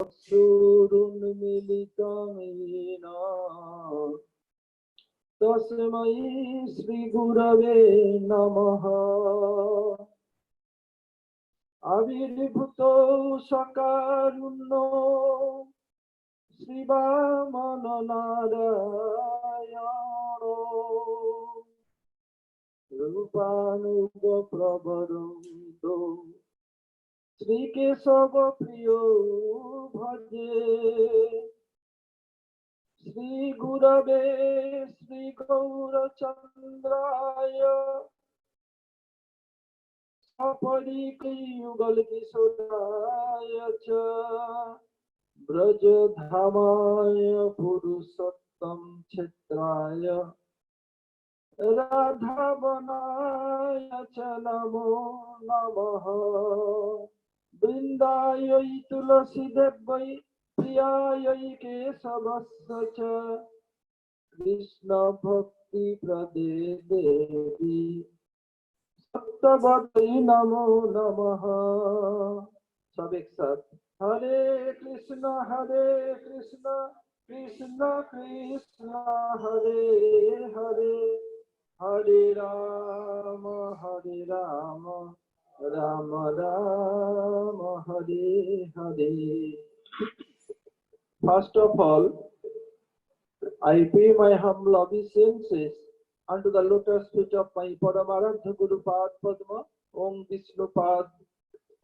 चक्षुरुन्मीलितं येन तस्मै श्रीगुरवे नमः। आविर्भूतो सकारुण्यो श्रीवामननारायणो रूपानुगप्रवरो श्रीकेशव प्रियो भजे। श्रीगुरवे श्रीगौरचन्द्राय सपरिकयुगलकिशोराय च ब्रजधामाय पुरुषोत्तम क्षेत्राय राधावनाय च नमो नमः। वृन्दायै तुलसीदेव्यै प्रियायै केशवस्य च कृष्णभक्तिप्रदे देवी सप्तवती नमो नमः। सब एक साथ हरे कृष्ण कृष्ण कृष्ण हरे हरे, हरे Ram Ram Ram Hare Hare. First of all, I pay my humble obeisances unto the lotus feet of my Paramaradha Guru Pad Padma, Om Vishnupad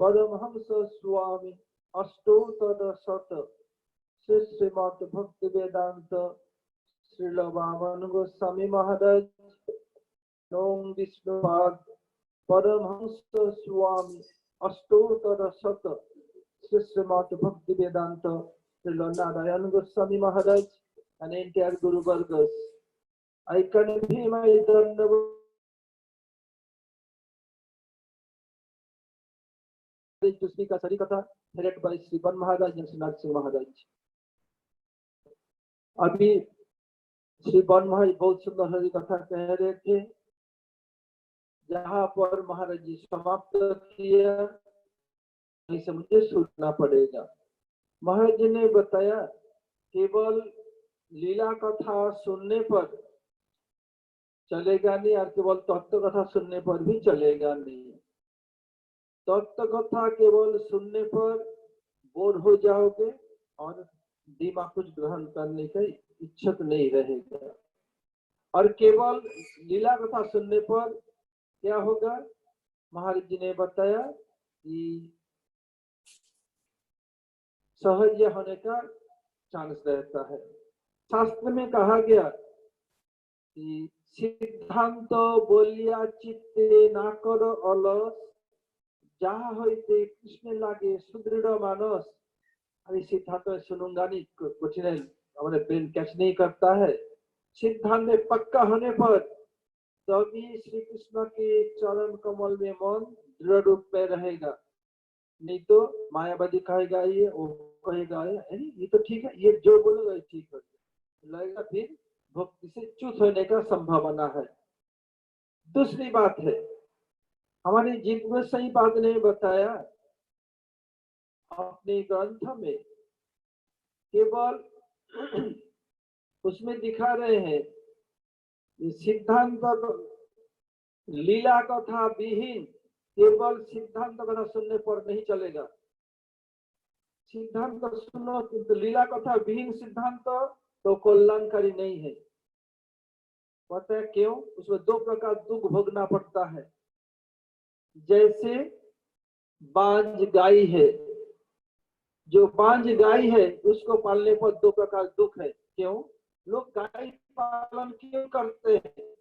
Paramahamsa Swami Astottara Sata Sri Srimad Bhaktivedanta Srila Bhavanan Goswami Maharaj, Om Vishnupad Paramahamsa Swami Astottara Sata Sri Srimad Bhaktivedanta Srila Narayan Goswami Maharaj, and entire Guru Vargas. I convey my Dandavat to speak a Sarikatha headed by Sri Ban Maharaj and Sri Narsingh Maharaj. अभी श्री बन महाराज बहुत सुंदर हरि कथा कह रहे थे, जहाँ पर महाराज जी समाप्त किया वहीं से मुझे सुनना पड़ेगा। महाराज जी ने बताया केवल लीला कथा सुनने पर चलेगा नहीं और केवल तत्व कथा सुनने पर भी चलेगा नहीं। तत्व कथा केवल सुनने पर बोर हो जाओगे और दिमाग कुछ ग्रहण करने का इच्छुक नहीं रहेगा, और केवल लीला कथा सुनने पर क्या होगा, महाराज जी ने बताया कि सहज होने का चांस रहता है। शास्त्र में कहा गया कि सिद्धांत बोलिया चित्ते ना करो अलस, जहा होते कृष्ण लागे सुदृढ़ मानस। अरे सिद्धांत में सुनूंगा नहीं, कुछ नहीं, हमारे ब्रेन कैच नहीं करता है। सिद्धांत में पक्का होने पर तभी श्री कृष्ण के चरण कमल में मन दृढ़ रूप में रहेगा, नहीं तो मायावादी कहेगा ये, वो कहेगा ये तो ठीक है, ये जो बोलेगा ठीक है लगेगा, फिर भक्ति से च्युत होने का संभावना है। दूसरी बात है, हमारी जीव में सही बात ने बताया अपने ग्रंथ में, केवल उसमें दिखा रहे हैं सिद्धांत लीला कथा विहीन, केवल सिद्धांत कथा सुनने पर नहीं चलेगा। सिद्धांत सुनो किंतु लीला कथा विहीन सिद्धांत तो कल्याणकारी नहीं है। पता है क्यों? उसमें दो प्रकार दुख भोगना पड़ता है। जैसे बांझ गाय है, जो बांझ गाय है उसको पालने पर दो प्रकार दुख है। क्यों? लोग गाय पालन क्यों करते हैं?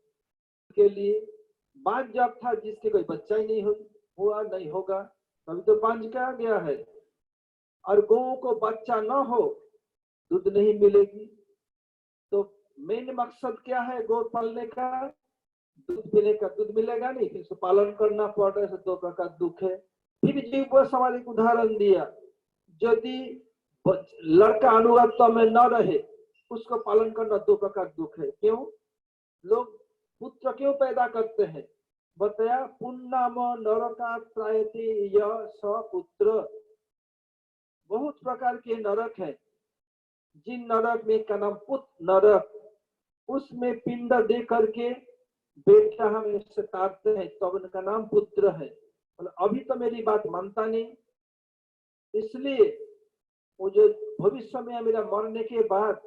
के लिए बांझ जब था जिसके कोई बच्चा ही नहीं हुआ नहीं होगा, तभी तो बांझ कहा गया है। और गौ को बच्चा न हो, दूध नहीं मिलेगी, तो मेन मकसद क्या है गौ पालने का? दूध पीने का। दूध मिलेगा नहीं, फिर उसको पालन करना पड़ रहा है, दो प्रकार दुख है। फिर जीव को सवाल एक उदाहरण दिया, यदि लड़का अनुगत्य में न रहे, उसको पालन करना दो प्रकार दुख है। क्यों? लोग पुत्र क्यों पैदा करते हैं? बताया पुन्नाम नरका त्रायते यह सपुत्र, बहुत प्रकार के नरक है। जिन नरक में का नाम पुत नरक, उसमें पिंड दे करके बेटा हमें सताते हैं, तो उनका नाम पुत्र है। मतलब अभी तो मेरी बात मानता नहीं, इसलिए वो जो भविष्य में मेरा मरने के बाद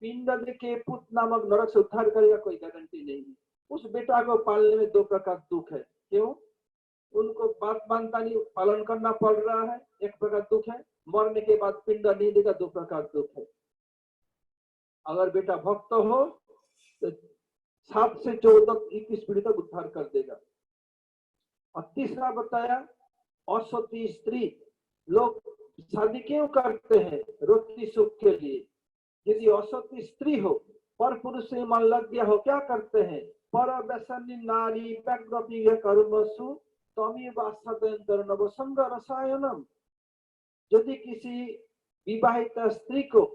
पिंड दे के पुत नामक नरक से उद्धार करेगा, कोई गारंटी नहीं है। उस बेटा को पालने में दो प्रकार दुख है। क्यों? उनको बात मानता नहीं, पालन करना पड़ रहा है, एक प्रकार दुख है। मरने के बाद पिंड नहीं देगा, दो प्रकार दुख है। अगर बेटा भक्त हो तो 7 से 14 21 पीढ़ी तक उद्धार कर देगा। और तीसरा बताया असती स्त्री। लोग शादी क्यों करते हैं? रोटी सुख के लिए। यदि असती स्त्री हो, पर पुरुष से मन लग गया हो, क्या करते हैं? पर व्यसनी नारी कर्मसु तमी नवसंग रसायनम। यदि किसी विवाहित स्त्री को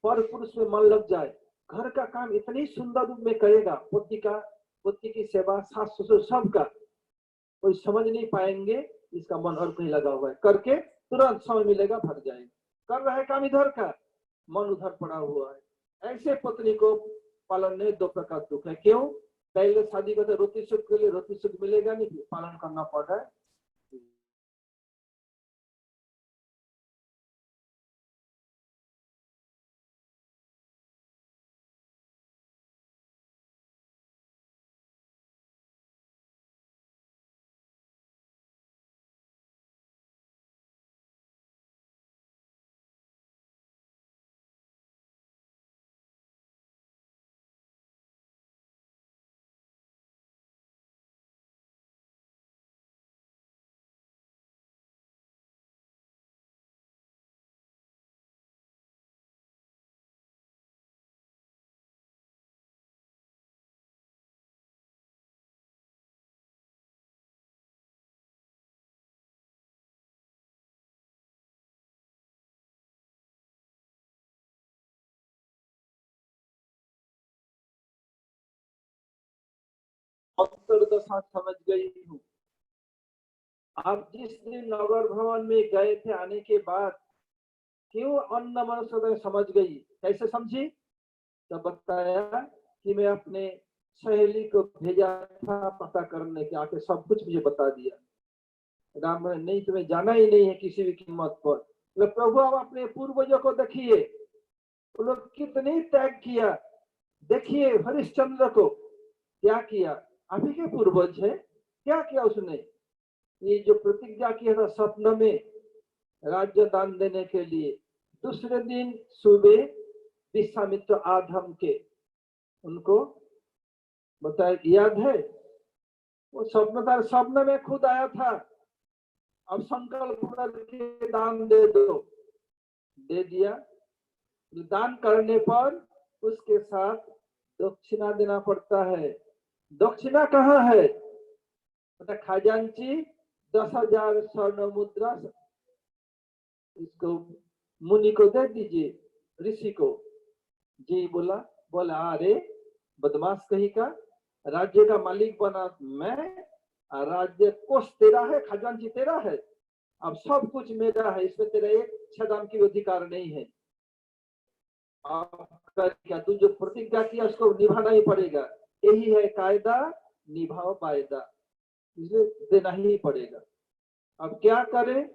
पर पुरुष में मन लग जाए, घर का काम इतनी सुंदर रूप में करेगा, पति की सेवा, सास ससुर सबका, कोई समझ नहीं पाएंगे इसका मन और कहीं लगा हुआ है, करके तुरंत समय मिलेगा भर जाएगा। कर रहा है काम इधर का, मन उधर पड़ा हुआ है। ऐसे पत्नी को पालन में दो प्रकार दुख है। क्यों? पहले शादी करते रोटी सुख के लिए, रोटी सुख मिलेगा नहीं, पालन करना पड़ रहा है। अंतर्दशा समझ गई हूँ। आप जिस दिन नगर भवन में गए थे, आने के बाद क्यों अन्न मन सदय समझ गई? कैसे समझी? तो बताया कि मैं अपने सहेली को भेजा था पता करने के, आके सब कुछ मुझे बता दिया। राम नहीं, तुम्हें जाना ही नहीं है किसी भी कीमत पर। तो प्रभु आप अपने पूर्वजों को देखिए, वो लोग कितने त्याग किया। देखिए हरिश्चंद्र को क्या किया, अभी के पूर्वज है, क्या किया उसने? ये जो प्रतिज्ञा किया था स्वप्न में राज्य दान देने के लिए, दूसरे दिन सुबह विश्वामित्र आधम के, उनको बताया, याद है? वो स्वप्न में खुद आया था। अब संकल्प करके दान दे दो, दे दिया। दान करने पर उसके साथ दक्षिणा देना पड़ता है। दक्षिणा कहाँ है? खजांची 10,000 स्वर्ण मुद्रा इसको मुनि को दे दीजिए, ऋषि को। जी बोला, अरे बदमाश कहीं का, राज्य का मालिक बना मैं, राज्य कोष तेरा है, खजांची तेरा है, अब सब कुछ मेरा है, इसमें तेरा एक छदाम की अधिकार नहीं है। क्या तू जो प्रतिज्ञा किया उसको निभाना ही पड़ेगा, यही है कायदा, निभाओ वायदा, इसे देना ही पड़ेगा। अब क्या करें?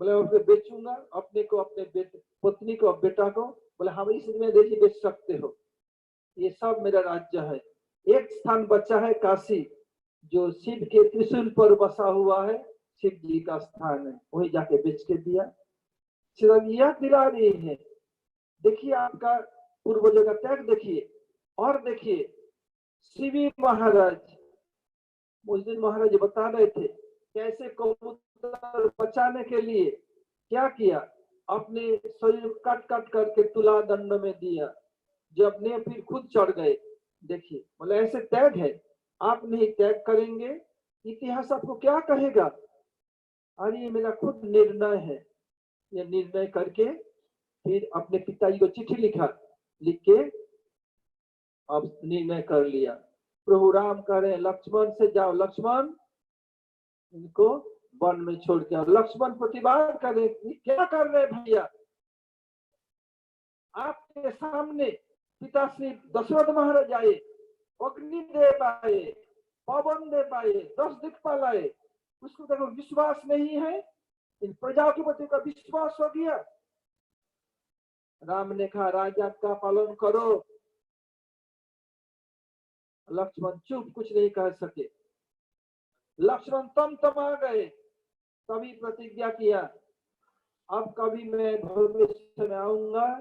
बोले उसे बेचूंगा, अपने को, अपने पत्नी को, बेटा को। बोले हम इसमें देखिए बेच सकते हो, ये सब मेरा राज्य है। एक स्थान बचा है काशी, जो शिव के त्रिशूल पर बसा हुआ है, शिव जी का स्थान है, वही जाके बेच के दिया। सिर्फ यह दिला रही है। देखिए आपका पूर्वजों का त्याग देखिए। और देखिए शिवी महाराज, उस दिन महाराज बता रहे थे कैसे कबूतर बचाने के लिए क्या किया, अपने शरीर काट काट करके तुला दंड में दिया, जब ने फिर खुद चढ़ गए। देखिए मतलब ऐसे त्याग है। आप नहीं त्याग करेंगे, इतिहास आपको क्या कहेगा? अरे ये मेरा खुद निर्णय है। ये निर्णय करके फिर अपने पिताजी को चिट्ठी लिखा, लिख के अब निर्णय कर लिया। प्रभु राम कह रहे लक्ष्मण से जाओ, लक्ष्मण इनको वन में छोड़ के। और लक्ष्मण प्रतिवाद करे, क्या कर रहे भैया, आपके सामने पिता श्री दशरथ महाराज आए, अग्निदेव आए, पवन देव आए, 10 दिक्पाल आए, उसको देखो विश्वास नहीं है, इन प्रजाओं के प्रति का विश्वास हो गया। राम ने कहा राजा का पालन करो। लक्ष्मण चुप, कुछ नहीं कह सके। लक्ष्मण तम आ गए, तभी प्रतिज्ञा किया, अब कभी मैं भविष्य में आऊंगा,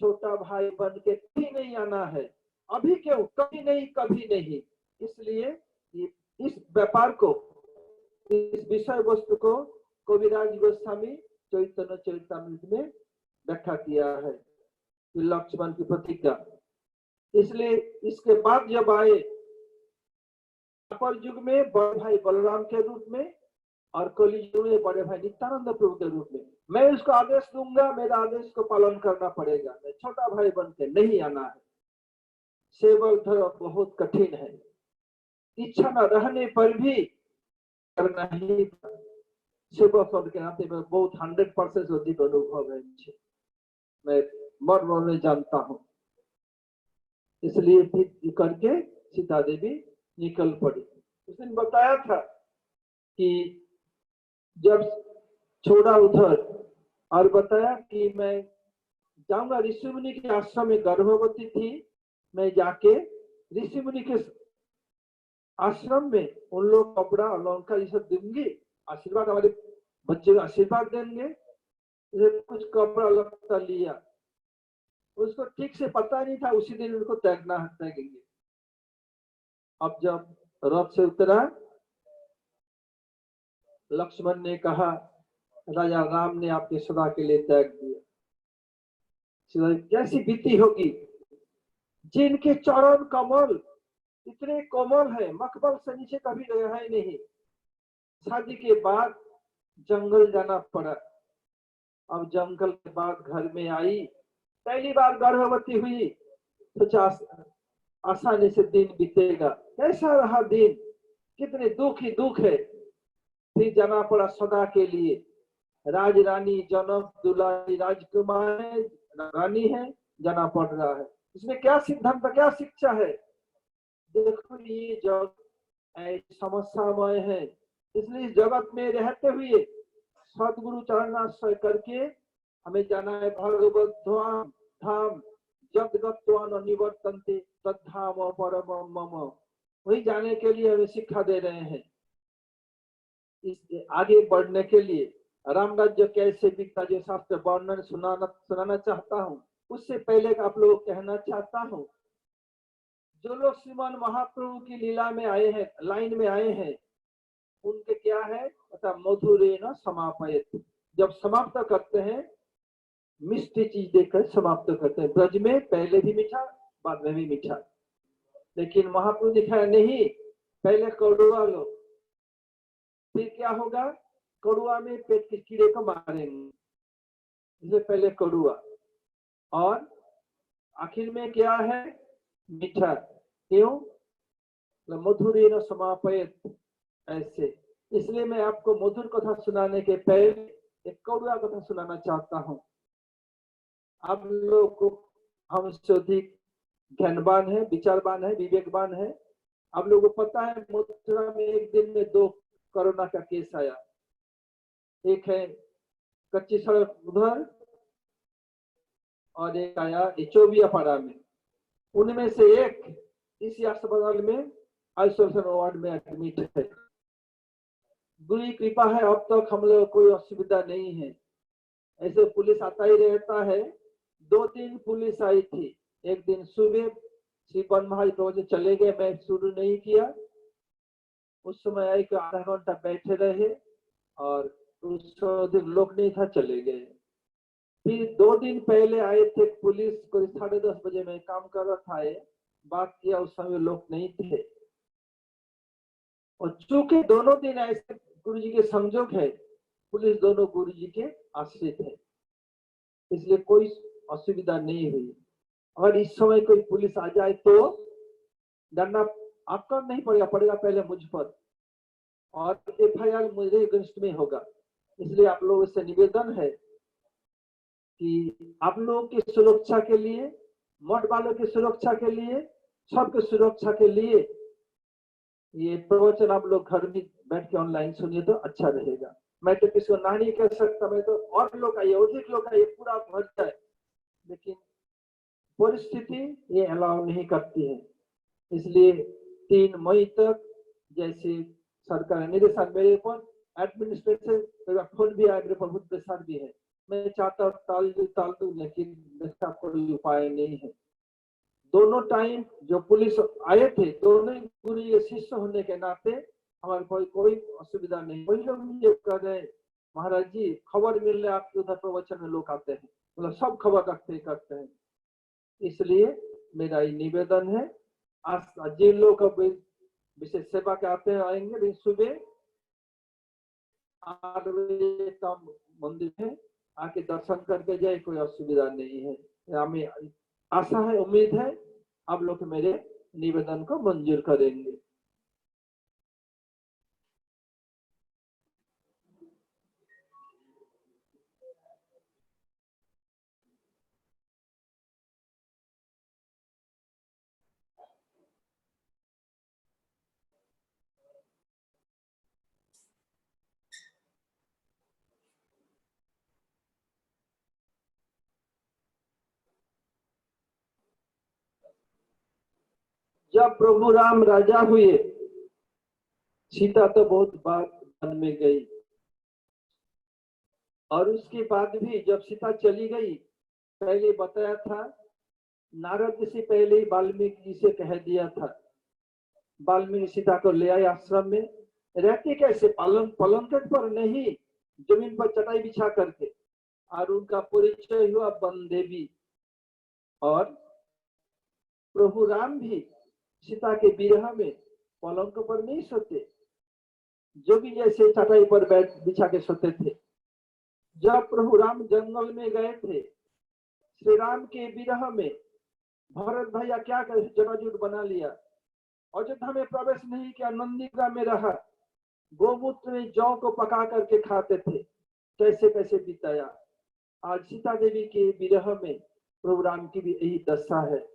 छोटा भाई बन के कभी नहीं आना है। अभी क्यों, कभी नहीं, कभी नहीं। इसलिए इस व्यापार को, इस विषय वस्तु को कविराज गोस्वामी चैतन्य चरितामृत में व्याख्या किया है, लक्ष्मण की प्रतिज्ञा। इसलिए इसके बाद जब आए द्वापर युग में बड़े भाई बलराम के रूप में, और कली युग में बड़े भाई नित्यानंद प्रभु के रूप में, मैं उसको आदेश दूंगा, मेरा आदेश को पालन करना पड़ेगा, मैं छोटा भाई बन के नहीं आना है। सेवक धर्म बहुत कठिन है, इच्छा न रहने पर भी करना ही सेवक पद के नाते में बहुत 100% अधिक अनुभव है, मैं मर्म में जानता हूं। इसलिए फिर करके सीता देवी निकल पड़ी। उसने बताया था कि जब छोड़ा उधर, और बताया कि मैं जाऊंगा ऋषि मुनि के आश्रम में, गर्भवती थी, मैं जाके ऋषि मुनि के आश्रम में उन लोग कपड़ा अलंकार ये सब दूंगी, आशीर्वाद, हमारे बच्चे को आशीर्वाद देंगे। कुछ कपड़ा लगता लिया, उसको ठीक से पता नहीं था, उसी दिन उनको तैगेंगे। अब जब रथ से उतरा, लक्ष्मण ने कहा राजा राम ने आपके सदा के लिए त्याग दिया। कैसी बीती होगी, जिनके चरण कमल इतने कोमल है, मखमल से नीचे कभी गया है नहीं। शादी के बाद जंगल जाना पड़ा, अब जंगल के बाद घर में आई, पहली बार गर्भवती हुई, सोचा आसानी से दिन बीतेगा, कैसा रहा दिन, कितने दुख ही दुख है। फिर जाना पड़ा सदा के लिए। राज रानी जनक दुलारी राजकुमार रानी है, जाना पड़ रहा है। इसमें क्या सिद्धांत, क्या शिक्षा है? देखो ये जग समस्यामय है, इसलिए इस जगत में रहते हुए सदगुरु चरणाश्रय करके हमें जाना है भगवत धाम। धाम जब गत्वा निवर्तन्ते तद्धाम परमं मम, वही जाने के लिए हमें शिक्षा दे रहे हैं। इस आगे बढ़ने के लिए राम राज्य कैसे बिकता, जो शास्त्र वर्णन सुनाना चाहता हूँ, उससे पहले आप लोगों को कहना चाहता हूँ, जो लोग श्रीमान महाप्रभु की लीला में आए हैं, लाइन में आए हैं, उनके क्या है अतः मधुरेण समापयत, जब समाप्त करते हैं मिष्टी चीज देकर समाप्त करते हैं। ब्रज में पहले भी मीठा, बाद में भी मीठा, लेकिन महाप्रभु दिखाया नहीं, पहले कड़ुआ लो, फिर क्या होगा, कड़ुआ में पेट के कीड़े को मारेंगे, इसलिए पहले कड़ुआ, और आखिर में क्या है मीठा। क्यों? मधुरेण समापयत, ऐसे। इसलिए मैं आपको मधुर कथा सुनाने के पहले एक कड़ुआ कथा सुनाना चाहता हूँ। आप लोग को हमसे अधिक ज्ञानवान है, विचारवान है, विवेकवान है। आप लोगों को पता है मथुरा में एक दिन में 2 कोरोना का केस आया। एक है कच्ची सड़क उधर, और एक आया चौबियापाड़ा में। उनमें से एक इसी अस्पताल में आइसोलेशन वार्ड में एडमिट है। गुरु की कृपा है, अब तक हम लोग कोई असुविधा नहीं है। ऐसे पुलिस आता ही रहता है। 2-3 पुलिस आई थी। एक दिन सुबह श्री वन महाराज प्रवचन चले गए, मैं शुरू नहीं किया। उस समय आई कि आधा घंटा बैठे रहे, और उस दिन लोग नहीं था, चले गए। फिर 2 दिन पहले आए थे पुलिस को, 10:30 बजे में काम कर रहा था, बात किया, उस समय लोग नहीं थे। और चूंकि दोनों दिन ऐसे गुरु जी के संजोग है, पुलिस दोनों गुरु जी के आश्रित है, इसलिए कोई असुविधा नहीं हुई। अगर इस समय कोई पुलिस आ जाए तो डरना आपका नहीं पड़ेगा, पड़ेगा पहले मुझ पर। और FIR मेरे अगेंस्ट में होगा। इसलिए आप लोगों से निवेदन है कि आप लोगों की सुरक्षा के लिए, मठ वालों की सुरक्षा के लिए, सबकी सुरक्षा के लिए ये प्रवचन आप लोग घर में बैठ के ऑनलाइन सुनिए तो अच्छा रहेगा। मैं तो किसी को ना नहीं कह सकता, मैं तो और लोग आइए, अधिक लोग आइए, पूरा भर जाए, लेकिन परिस्थिति ये अलाउ नहीं करती है। इसलिए 3 मई तक जैसे सरकार निर्देशन मेरे ऊपर एडमिनिस्ट्रेशन फोन भी आया, मेरे पर बहुत प्रेशर भी है। मैं चाहता हूँ टाल दूं, लेकिन इसका कोई उपाय नहीं है। दोनों टाइम जो पुलिस आए थे, दोनों गुरु के शिष्य होने के नाते हमारे कोई असुविधा नहीं। वही लोग ये कह रहे महाराज जी खबर मिल रहा है आपके उधर प्रवचन में लोग आते हैं, मतलब सब खबर रखते करते हैं। इसलिए मेरा ये निवेदन है, आज जिन लोग विशेष सेवा के आते हैं आएंगे, सुबह 8 बजे तक मंदिर में आके दर्शन करके जाए, कोई असुविधा नहीं है। हमें आशा है, उम्मीद है आप लोग मेरे निवेदन को मंजूर करेंगे। जब प्रभु राम राजा हुए, सीता तो बहुत बात वन में गई, और उसके बाद भी जब सीता चली गई, पहले बताया था, नारद जी से पहले ही वाल्मीकि जी से कह दिया था। वाल्मीकि सीता को ले आए आश्रम में, रहते कैसे पलंग पर नहीं, जमीन पर चटाई बिछा करके, और उनका परिचय हुआ वन देवी। और प्रभु राम भी सीता के विरह में पलंग पर नहीं सोते, जो भी जैसे चटाई पर बैठ बिछा के सोते थे। जब प्रभु राम जंगल में गए थे, श्री राम के विरह में भरत भैया क्या करे, जटाजुट बना लिया, अयोध्या में प्रवेश नहीं किया, नंदीग्राम में रहा, गोमूत्र में जौ को पका करके खाते थे। कैसे कैसे बिताया। आज सीता देवी के विरह में प्रभु राम की भी यही दशा है।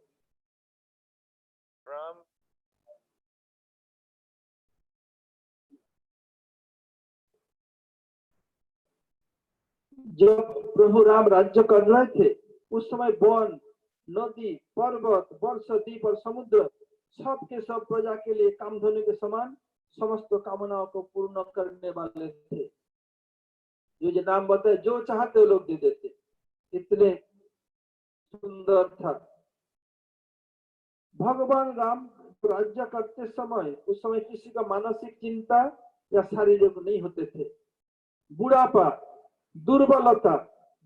जब प्रभु राम राज्य कर रहे थे, उस समय वन, नदी, पर्वत, वर्ष, द्वीप और समुद्र सब के सब प्रजा के लिए कामधेनु के समान समस्त कामनाओं को पूर्ण करने वाले थे। जो नाम बताए, जो चाहते वो लोग दे देते, इतने सुंदर था। भगवान राम राज्य करते समय, उस समय किसी का मानसिक चिंता या शारीरिक नहीं होते थे। बुढ़ापा, दुर्बलता,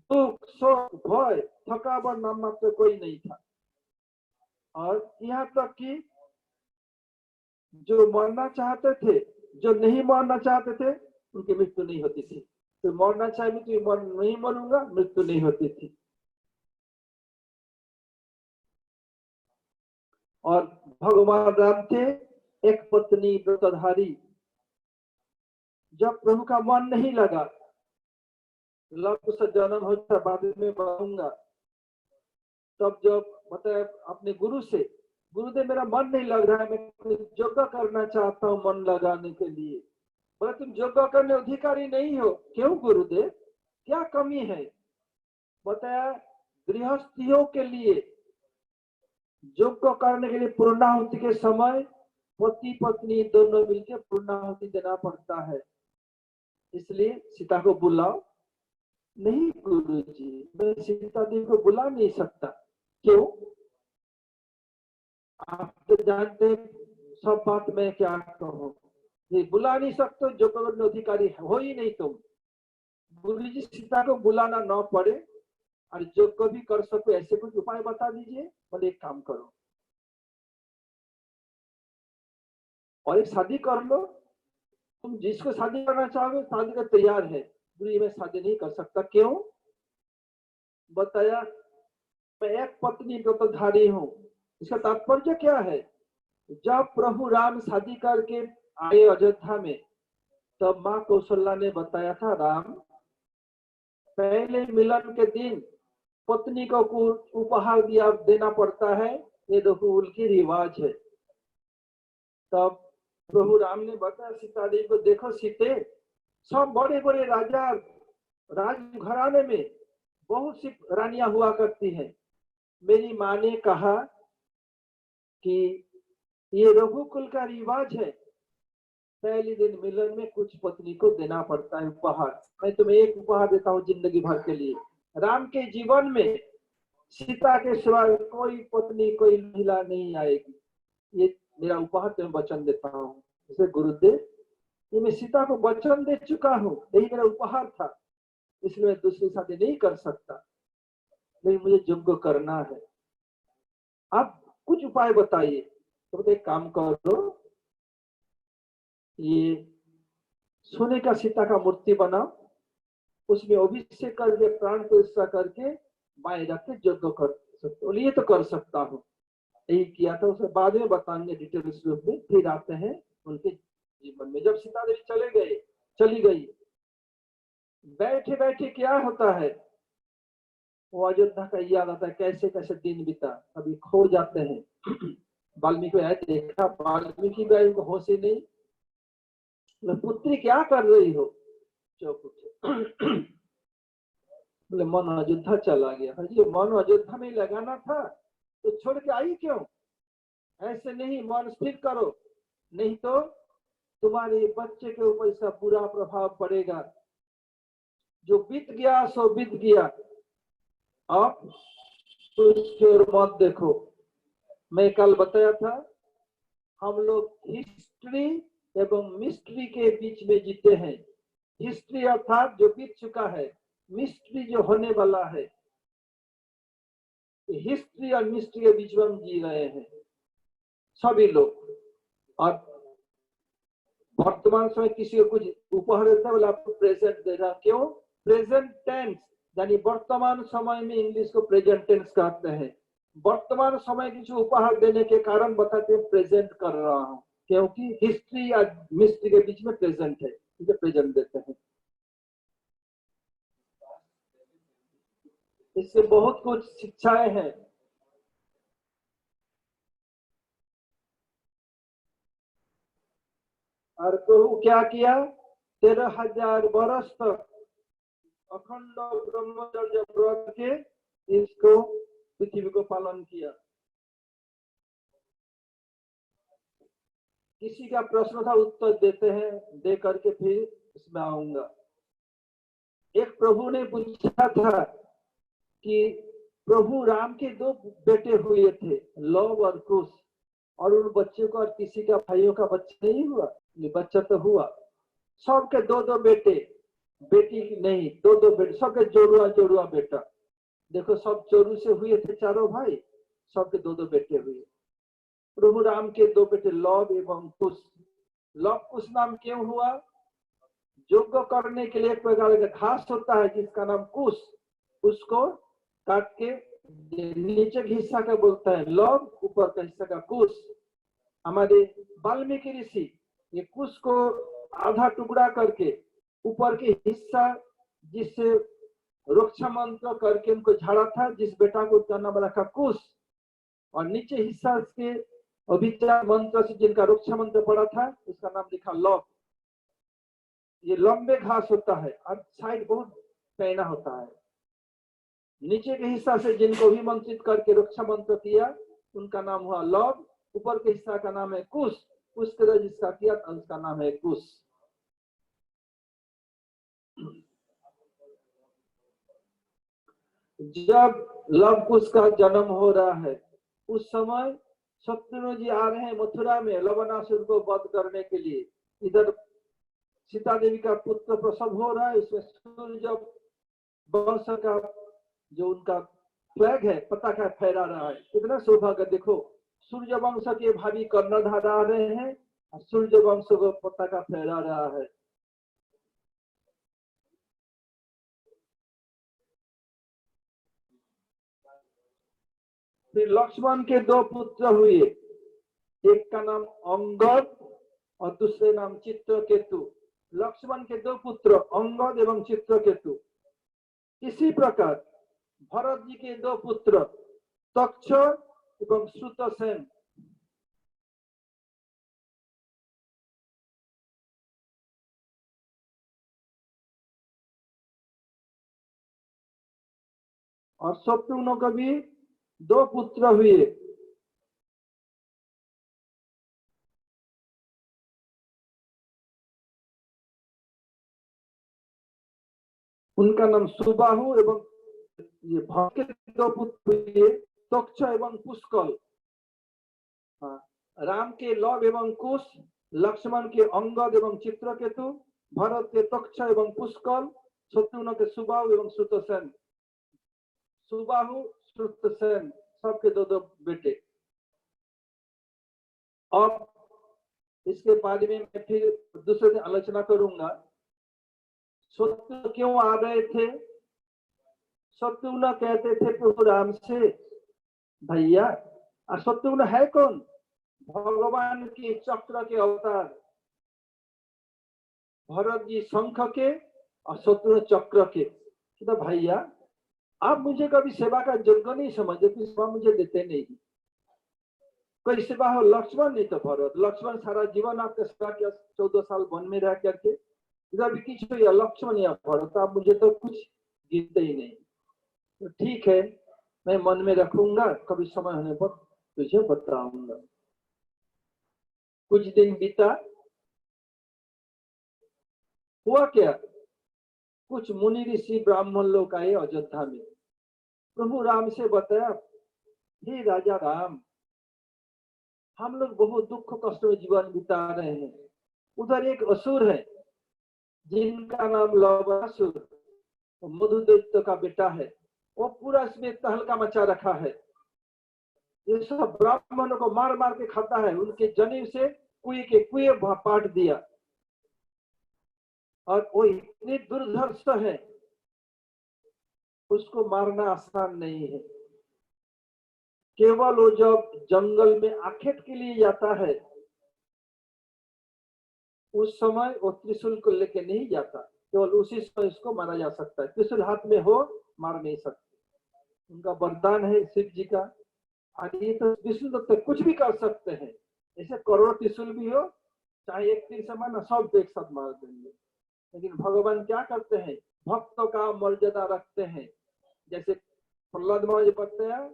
दुख, शोक, भय, थकावट नाम मात्र कोई नहीं था। और यहाँ तक कि जो मरना चाहते थे, जो नहीं मरना चाहते थे, उनकी मृत्यु नहीं होती थी। तो मरना चाहे तो नहीं मरूंगा, मृत्यु नहीं होती थी। और भगवान राम थे एक पत्नी व्रतधारी। जब प्रभु का मन नहीं लगा, लव से जन्म होता बाद में कहूंगा, तब जब बताया अपने गुरु से, गुरुदेव मेरा मन नहीं लग रहा है, मैं योगा करना चाहता हूँ मन लगाने के लिए। बोले तुम योगा करने अधिकारी नहीं हो। क्यों गुरुदेव, क्या कमी है? बताया गृहस्थियों के लिए योग करने के लिए पूर्णाहुति के समय पति पत्नी दोनों मिलकर पूर्णाहुति देना पड़ता है। इसलिए सीता को बुलाओ। नहीं गुरुजी, मैं सीता देवी को बुला नहीं सकता। क्यों? आप तो जानते सब बात मैं क्या कहूँ, ये बुला नहीं सकते, जो करोड़ अधिकारी हो ही नहीं तुम। गुरु जी सीता को बुलाना न पड़े और जो कभी कर सको ऐसे कुछ उपाय बता दीजिए। बोले एक काम करो और एक शादी कर लो, तुम जिसको शादी करना चाहोगे शादी का तैयार है। गुरु जी मैं शादी नहीं कर सकता। क्यों? बताया मैं एक पत्नी व्रतधारी हूँ। इसका तात्पर्य क्या है? जब प्रभु राम शादी करके आए अयोध्या में, तब माँ कौशल्या ने बताया था, राम पहले मिलन के दिन पत्नी को उपहार देना पड़ता है, ये देखो उनकी रिवाज है। तब प्रभु राम ने बताया सीता देवी को, देखो सीते, सब बड़े बड़े राजा राजघराने में बहुत सी रानियां हुआ करती हैं। मेरी माँ ने कहा कि ये रघुकुल का रिवाज है, पहले दिन मिलन में कुछ पत्नी को देना पड़ता है उपहार। मैं तुम्हें एक उपहार देता हूँ जिंदगी भर के लिए। राम के जीवन में सीता के सिवा कोई पत्नी, कोई महिला नहीं आएगी, ये मेरा उपहार तुम्हें वचन देता हूँ। इसे गुरुदेव, ये मैं सीता को वचन दे चुका हूँ, यही मेरा उपहार था, इसलिए मैं दूसरी शादी नहीं कर सकता, लेकिन मुझे यज्ञ करना है। आप कुछ उपाय बताइए। तो एक काम करो, ये सोने का सीता का मूर्ति बनाओ, उसमें अभिषेक करके प्राण प्रतिष्ठा करके माए रख के यज्ञ कर सकते हो। ये तो कर सकता हूँ, यही किया था। उसे बाद में बताएंगे डिटेल्स रूप में। फिर आते हैं उनके जीवन में। जब सीता देवी चली गई, बैठे बैठे क्या होता है, वो अयोध्या का याद आता है, कैसे कैसे दिन बीता, अभी खो जाते हैं। वाल्मीकि आए, देखा वाल्मीकि भाई को होश ही नहीं, पुत्री क्या कर रही हो, चुप उठे। बोले मन अयोध्या चला गया। जी मन अयोध्या में लगाना था तो छोड़ के आई क्यों? ऐसे नहीं, मन स्थिर करो, नहीं तो तुम्हारे बच्चे के ऊपर इसका बुरा प्रभाव पड़ेगा। जो बीत गया सो बीत गया, अब उसकी ओर मत देखो। मैं कल बताया था, हम लोग हिस्ट्री एवं मिस्ट्री के बीच में जीते हैं। हिस्ट्री अर्थात जो बीत चुका है, मिस्ट्री जो होने वाला है। हिस्ट्री और मिस्ट्री के बीच में हम जी रहे हैं सभी लोग। और वर्तमान समय किसी को कुछ उपहार देता है, बोला आपको प्रेजेंट देगा। क्यों? प्रेजेंट टेंस, यानी वर्तमान समय में इंग्लिश को प्रेजेंट टेंस कहते हैं। वर्तमान समय किसी उपहार देने के कारण बताते हैं प्रेजेंट कर रहा हूं, क्योंकि हिस्ट्री या मिस्ट्री के बीच में प्रेजेंट है, इसे प्रेजेंट देते हैं। इससे बहुत कुछ शिक्षाएं हैं। और प्रभु क्या किया, 13,000 वर्ष तक अखंड ब्रह्मचर्य व्रत के इसको पृथ्वी को पालन किया। किसी का प्रश्न था, उत्तर देते हैं, दे करके फिर इसमें आऊंगा। एक प्रभु ने पूछा था कि प्रभु राम के 2 बेटे हुए थे, लव और कुश, और उन बच्चे को और किसी का भाइयों का बच्चा नहीं हुआ? बच्चा तो हुआ। सबके 2-2 बेटे, बेटी नहीं, 2-2 बेटे, सबके जोड़ुआ बेटा। देखो सब चोरू से हुए थे चारों भाई, सबके 2-2 बेटे हुए। प्रभु राम के 2 बेटे लव एवं कुश। लव कुश नाम क्यों हुआ? यज्ञ करने के लिए एक प्रकार का घास होता है जिसका नाम कुश, उसको काट के नीचे के हिस्सा का बोलता है लव, ऊपर का हिस्सा का कुश। हमारे वाल्मीकि ऋषि ये कुश को आधा टुकड़ा करके ऊपर के हिस्सा जिससे रक्षा मंत्र करके उनको झाड़ा था, जिस बेटा को उसका नाम रखा कुश, और नीचे हिस्सा के अभिचार मंत्र से जिनका रक्षा मंत्र पड़ा था उसका नाम लिखा लव। ये लंबे घास होता है और साइड बहुत पैना होता है। नीचे के हिस्सा से जिनको अभिमंत्रित करके रक्षा मंत्र किया उनका नाम हुआ लव, ऊपर के हिस्सा का नाम है कुश, उसके तरह जिसका किया उसका नाम है कुश। जब लव कुश का जन्म हो रहा है उस समय शत्रुघ्न जी आ रहे हैं मथुरा में लवणासुर को वध करने के लिए। इधर सीता देवी का पुत्र प्रसव हो रहा है, इसमें सूर्य वंश का जो उनका फ्लैग है, पताका फहरा रहा है। कितना सौभाग्य, देखो सूर्य वंश के भावी कर्णधार आ रहे हैं और सूर्य वंश को पताका फहरा रहा है। फिर लक्ष्मण के 2 पुत्र हुए, एक का नाम अंगद और दूसरे नाम चित्रकेतु। लक्ष्मण के दो पुत्र अंगद एवं चित्रकेतु। इसी प्रकार भरत जी के दो पुत्र तक्ष एवं श्रुतसेन। और शत्रुघ्न को भी दो पुत्र हुए, उनका नाम सुबाहु एवं ये भरत के दो पुत्र हुए तक्ष एवं पुष्कल। राम के लव एवं कुश, लक्ष्मण के अंगद एवं चित्रकेतु, भरत के तक्ष एवं पुष्कल, शत्रुघ्न के सुबाहु एवं श्रुतसेन। सुबाहु श्रुतसेन सबके दो दो बेटे। अब इसके बारे में मैं फिर दूसरे दिन आलोचना करूंगा। शत्रु क्यों आ रहे थे? शत्रुघ्न कहते थे प्रभु राम से, भैया शत्रुघ्न है कौन? भगवान की चक्र के अवतार। भरत जी शंख के और शत्रुघ्न चक्र के। तो भैया आप मुझे कभी सेवा का योग्य नहीं समझते, सेवा मुझे देते नहीं। कोई सेवा हो लक्ष्मण नहीं तो भरत। लक्ष्मण सारा जीवन आपके सेवा किया, 14 साल वन में रह करके। इधर भी किसी लक्ष्मण या भरत, आप मुझे तो कुछ गिनते ही नहीं। तो ठीक है, मैं मन में रखूंगा, कभी समय होने पर तुझे बताऊंगा। कुछ दिन बीता, हुआ क्या? कुछ मुनि ऋषि ब्राह्मण लोग आए अयोध्या में। प्रभु राम से बताया, हे राजा राम, हम लोग बहुत दुख कष्ट में जीवन बिता रहे हैं। उधर एक असुर है जिनका नाम लवणासुर, मधुदैत्य का बेटा है। वो पूरा इसमें तहलका मचा रखा है। ये सब ब्राह्मणों को मार मार के खाता है। उनके जनेऊ से कुएं के कुएं पाट दिया। और वो इतनी दुर्धर्ष है, उसको मारना आसान नहीं है। केवल वो जब जंगल में आखेट के लिए जाता है, उस समय वो त्रिशूल को लेके नहीं जाता। केवल उसी समय इसको मारा जा सकता है। त्रिशूल हाथ में हो, मार नहीं सकते। उनका वरदान है शिव जी का। ये तो त्रिशूल तो कुछ भी कर सकते हैं। ऐसे करोड़ त्रिशूल भी हो, चाहे एक तीर से मारना, सब एक साथ मार देंगे। लेकिन भगवान क्या करते हैं? भक्तों का मर्यादा रखते हैं। जैसे प्रहलाद महाराज बताते हैं,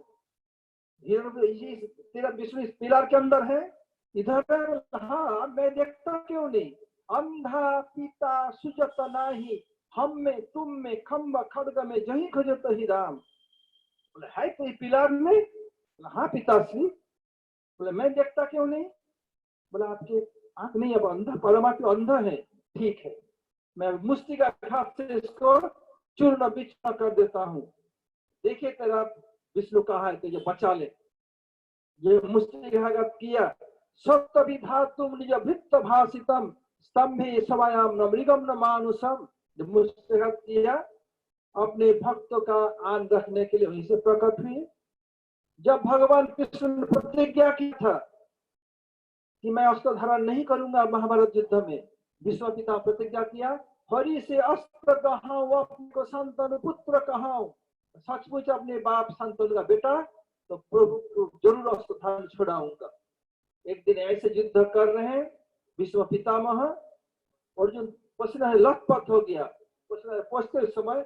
तेरा विष्णु इस पिलर के अंदर है, इधर। हाँ, मैं देखता क्यों नहीं? अंधा पिता सुजत नाही, हम में तुम में खम्ब खड़ग में जही खजत ही राम। बोले है कोई पिलर में? हाँ पिताश्री। बोले मैं देखता क्यों नहीं? बोला आपके आंख नहीं, अब अंधा, परमात्मा अंधा है। ठीक है, मैं मुष्टि का घात से इसको चूर्ण बिचूर्ण कर देता हूँ। देखिए तेरा विष्णु कहा है, तो ये बचा ले। ये मुष्टिघात किया। सत्य विधा तुम निज भृत्त भाषितम स्तंभे सवायाम न मृगम न मानुषम। जब मुष्टिघात किया, अपने भक्तों का आन रखने के लिए वहीं से प्रकट हुए। जब भगवान कृष्ण ने प्रतिज्ञा की था कि मैं अस्त्र धारण नहीं करूंगा महाभारत युद्ध में, विश्व पिता प्रतिज्ञा किया, हरि से अस्त्र कहाऊं, अपने संतान पुत्र कहाऊं। सचमुच अपने बाप संतान का बेटा, तो प्रभु को जरूर अस्त्र धारण छुड़ाऊंगा। एक दिन ऐसे युद्ध कर रहे हैं, विश्व पितामह अर्जुन पसीना लथपथ हो गया। पहुंचते समय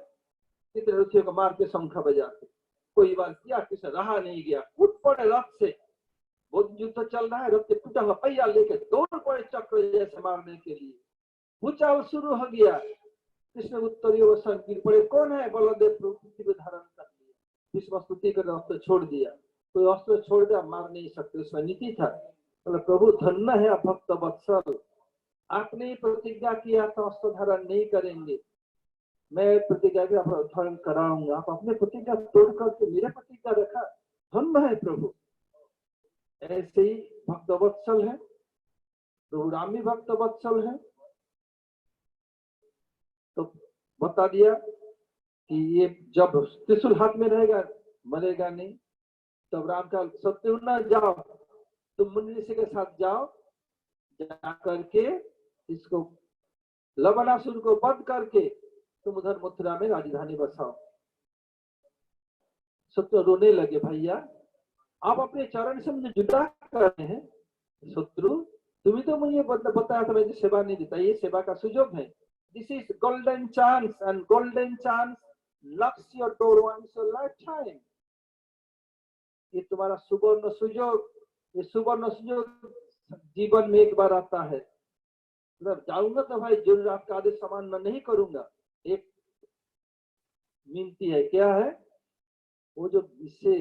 चित्ररथियों को मार के शंख बजाते। कोई बात किया, किसे रहा नहीं गया, कूद पड़े रथ से। बहुत युद्ध चल रहा है, रथ के टूटा हुआ पहिया लेके दौड़ पड़े चक्र जैसे मारने के लिए। भूचाल शुरू हो गया। कृष्ण उत्तरी वसन गिर पड़े। कौन है? बलदेव पृथ्वी धारण कर लिया। विश्व स्तुति कर अस्त्र छोड़ दिया। कोई अस्त्र छोड़ दिया, मार नहीं सकते, उसमें नीति था। तो प्रभु धन्य है भक्त वत्सल, आपने प्रतिज्ञा किया था अस्त्र धारण नहीं करेंगे, मैं प्रतिज्ञा के धारण कराऊंगा। आप अपने प्रतिज्ञा तोड़ करके मेरे प्रतिज्ञा रखा, धन्य है प्रभु। ऐसे ही भक्त वत्सल है प्रभु राम भी, भक्त वत्सल है। तो बता दिया कि ये जब त्रिशूल हाथ में रहेगा मरेगा नहीं। तब राम का शत्रुघ्न जाओ, तुम मुनि ऋषि के साथ जाओ, जा करके इसको लवणासुर को वध करके तुम उधर मथुरा में राजधानी बसाओ। शत्रु रोने लगे, भैया आप अपने चरण से मुझे जुदा कर रहे हैं। शत्रु तुम्हें तो मुझे बताया था, मुझे सेवा नहीं देता, ये सेवा का सुयोग है। This is golden chance and golden chance knocks your door once a lifetime। ये तुम्हारा सुवर्ण सुयोग, ये सुवर्ण सुयोग जीवन में एक बार आता है। मतलब जाऊंगा तो भाई जरूर आपका आदेश समान नहीं करूंगा। एक मिनती है, क्या है वो जो इससे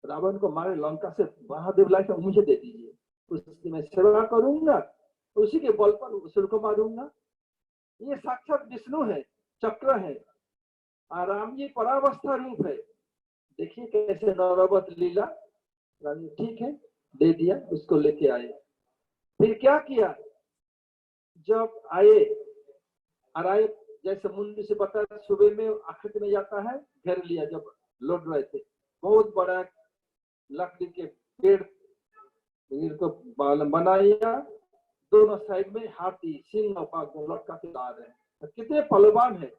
रावण को मारे लंका से महादेव लाए थे, मुझे दे दीजिए, उसकी मैं सेवा करूंगा, उसी के बल पर असुर को मारूंगा। ये साक्षात विष्णु है, चक्र है, और राम जी परावस्था रूप है। देखिए कैसे नौरवत लीला। ठीक है, दे दिया, उसको लेके आए। फिर क्या किया, जब आए और आए जैसे मुंडी से पता सुबह में आखिर में जाता है, घेर लिया। जब लौट रहे थे, बहुत बड़ा लकड़ी के पेड़ को बनाया, दोनों साइड में हाथी सिंह लटका के ला रहे हैं। तो कितने पहलवान है,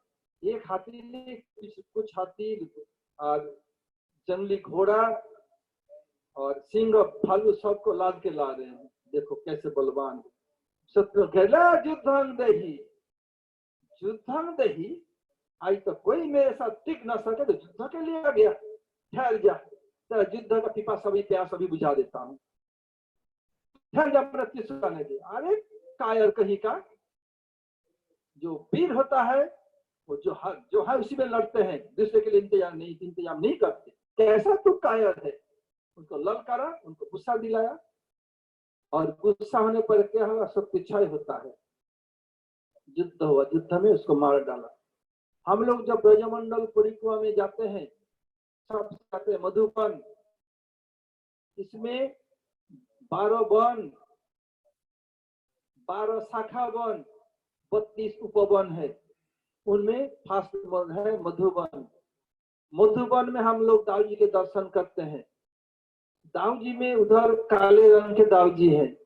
एक हाथी ने कुछ हाथी और जंगली घोड़ा और सिंह भालू सबको लाद के ला रहे हैं। देखो कैसे बलवान। शत्रु कहला युद्धं देहि, युद्धं देहि, आज तो कोई मेरे साथ टिक ना सके तो युद्ध के लिए आ गया। ठहर जा, तेरा युद्ध का पिपा सभी प्यास सभी बुझा देता हूँ। ठहर जा, प्रतिष्ठा नहीं दे। अरे कायर कहीं का, जो वीर होता है वो जो है उसी में लड़ते हैं, दूसरे के लिए इंतजाम नहीं करते। कैसा तू कायर है। उनको ललकारा, उनको गुस्सा दिलाया, और गुस्सा होने पर क्या हुआ, सब पिछाई होता है। युद्ध हुआ, युद्ध में उसको मार डाला। हम लोग जब ब्रजमंडल परिक्रमा में जाते हैं, सब जाते हैं मधुबन, इसमें 12 वन, 12 शाखा वन, 32 उपवन है। उनमें फास्ट वन है मधुबन। मधुबन में हम लोग दाऊ जी के दर्शन करते हैं। दाऊ जी में उधर काले रंग के दाऊ जी हैं,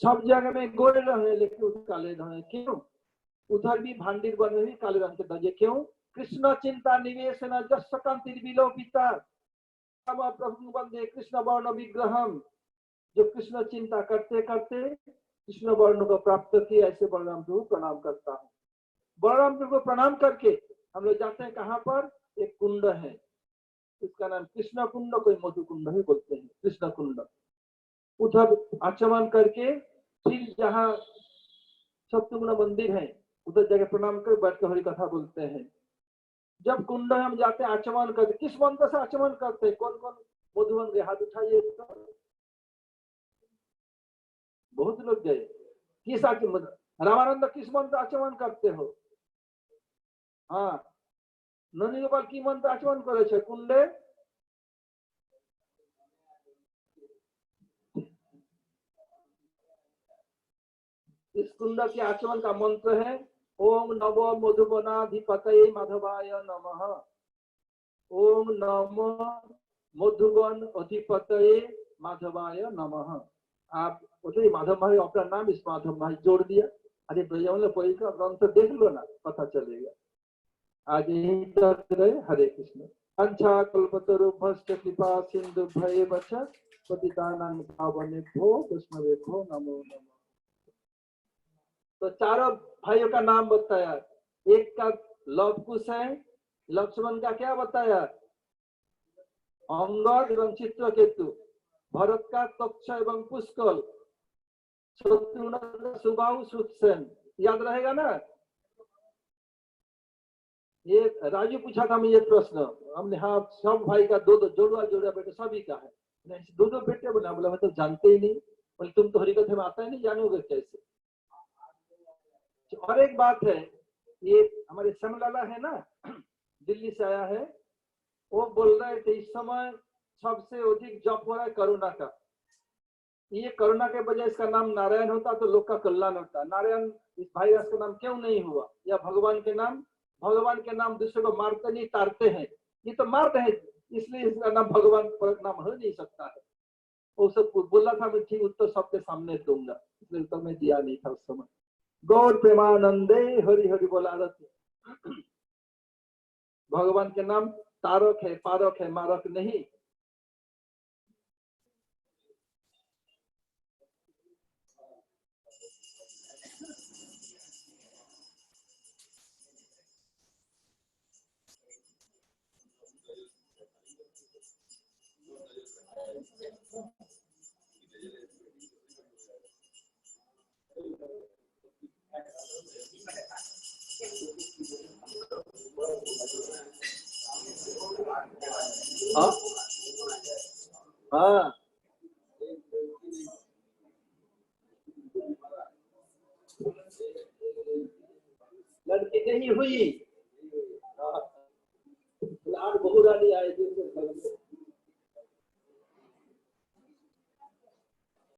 सब जगह में गोरे रंग है, लेकिन उधर काले रंग है। क्यों? उधर भी भांडीर वन में भी काले रंग के दाऊ जी। क्यों? कृष्ण चिंता निवेशन जस कांति विलोपिता प्रभु वंदे कृष्ण वर्ण विग्रहम। जो कृष्ण चिंता करते करते कृष्ण वर्ण को प्राप्त किए, ऐसे बलराम प्रभु प्रणाम करता हूँ। बलराम प्रभु को प्रणाम करके हम लोग जाते हैं कहाँ पर, एक कुंड है, इसका नाम कृष्ण कुंड, कोई मधु कुंड भी बोलते हैं, कृष्ण कुंड। उधर आचमन करके फिर जहाँ सप्तगुण मंदिर है, उधर जगह प्रणाम कर बैठ कर हरि कथा बोलते हैं। जब कुंड में हम जाते हैं आचमन करते, किस मंत्र से आचमन करते हैं? कौन कौन मधुबन गए, हाथ उठाइए। बहुत लोग गए। किस आचमन, रामानंद किस मंत्र आचमन करते हो? हाँ, ननी गोपाल की मंत्र आचमन करे कुंडे? इस कुंड के आचमन का मंत्र है ओम नमो मधुबनाधिपतये माधवाय नमः। ओम नमो मधुबन अधिपतये माधवाय नमः। आप बोले माधव भाई अपना नाम इस माधव भाई जोड़ दिया। अरे ब्रजमंडल परिक्रमा ग्रंथ देख लो ना, पता चलेगा। आज यही तक रहे। हरे कृष्ण। अंछा कल्पतरुभ्यश्च कृपा सिंधुभ्यैव च पतितानां पावनेभ्यो वैष्णवेभ्यो नमो नमः। तो चारों भाइयों का नाम बताया। एक का लवकुश है, लक्ष्मण का क्या बताया? अंगद एवं चित्रकेतु, भरत का तक्ष एवं पुष्कल, शत्रुघ्न का सुबाहु सुसेन। याद रहेगा ना? ये राजू पूछा था मुझे प्रश्न, हमने हाँ सब भाई का दो जोड़ा बेटे सभी का है। दो बेटे बोला, मैं तो जानते ही नहीं। बोले तुम तो हरिकथा में आता ही नहीं, जानोगे कैसे? और एक बात है, ये हमारे श्यामलाला है ना, दिल्ली से आया है, वो बोल रहे थे इस समय सबसे अधिक जप हो रहा है करुणा का। ये करुणा के बजाय इसका नाम नारायण होता तो लोग का कल्याण होता। नारायण इस भाईरस का नाम क्यों नहीं हुआ? या भगवान के नाम दूसरे को मारते नहीं, तारते हैं। ये तो मारते हैं, इसलिए इसका नाम भगवान पर नाम हो नहीं सकता है। वो सब बोला था, मैं ठीक उत्तर सबके सामने दूंगा, इसलिए उत्तर में दिया नहीं था उस समय। गौर प्रेमानंदे हरि हरि बोला रहते। भगवान के नाम तारक है, पारक है, मारक नहीं। हाँ हाँ, लड़की नहीं हुई